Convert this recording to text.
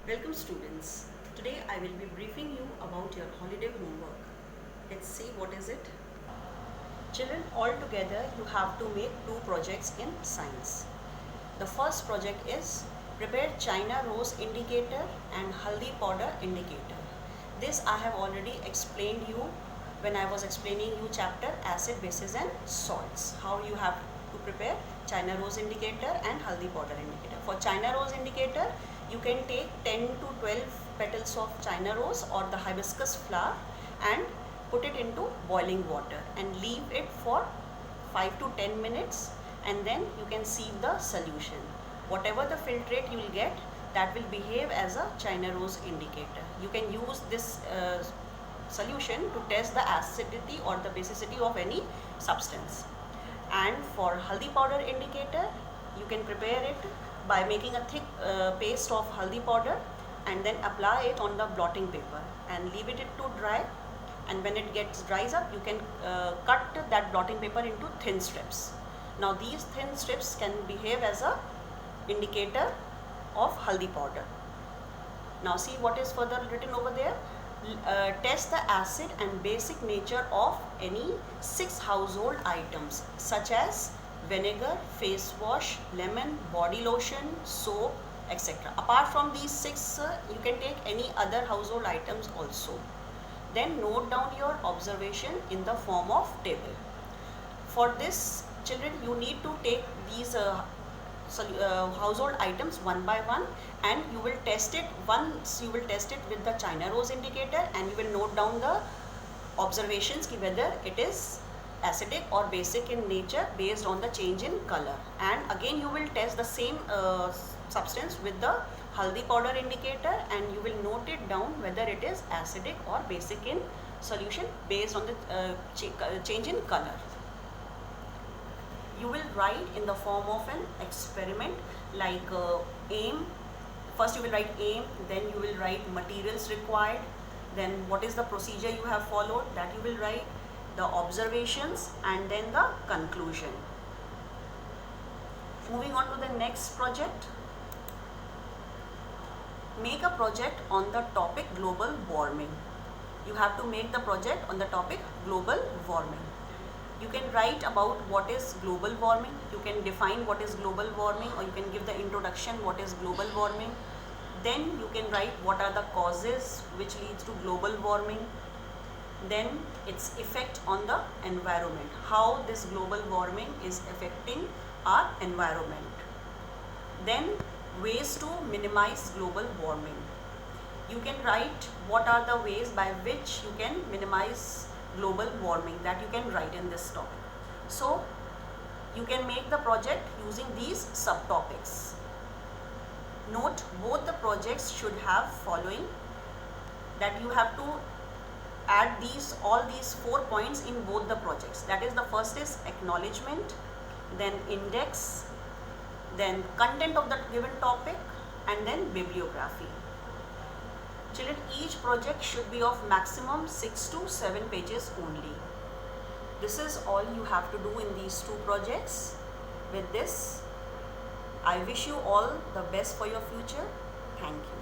Welcome students. Today I will be briefing you about your holiday homework. Let's see what is it. Children, all together you have to make two projects in science. The first project is prepare China rose indicator and haldi powder indicator. This I have already explained you when I was explaining you chapter acid, bases and salts. How you have to prepare China rose indicator and haldi powder indicator. For China rose indicator, you can take 10 to 12 petals of China rose or the hibiscus flower and put it into boiling water and leave it for 5 to 10 minutes, and then you can sieve the solution. Whatever the filtrate you will get, that will behave as a China rose indicator. You can use this solution to test the acidity or the basicity of any substance. And for haldi powder indicator, you can prepare it by making a thick paste of haldi powder and then apply it on the blotting paper and leave it to dry. And when it dries up, you can cut that blotting paper into thin strips. Now these thin strips can behave as a indicator of haldi powder. Now see what is further written over there. Test the acid and basic nature of any 6 household items such as vinegar, face wash, lemon, body lotion, soap, etc. Apart from these 6, you can take any other household items also. Then note down your observation in the form of table. For this, children, you need to take these household items one by one, and you will test it. Once you will test it with the China rose indicator, and you will note down the observations whether it is acidic or basic in nature based on the change in color. And again you will test the same substance with the haldi powder indicator, and you will note it down whether it is acidic or basic in solution based on the change in color. You will write in the form of an experiment like aim. First you will write aim, then you will write materials required, then what is the procedure you have followed, that you will write, the observations, and then the conclusion. Moving on to the next project. Make a project on the topic global warming. You have to make the project on the topic global warming. You can write about what is global warming, you can define what is global warming, or you can give the introduction what is global warming. Then you can write what are the causes which leads to global warming. Then its effect on the environment, how this global warming is affecting our environment. Then ways to minimize global warming. You can write what are the ways by which you can minimize global warming, that you can write in this topic. So you can make the project using these subtopics. Note, both the projects should have following, that you have to add all these 4 points in both the projects. That is, the first is acknowledgement, then index, then content of the given topic, and then bibliography. Children, each project should be of maximum 6 to 7 pages only. This is all you have to do in these 2 projects. With this, I wish you all the best for your future. Thank you.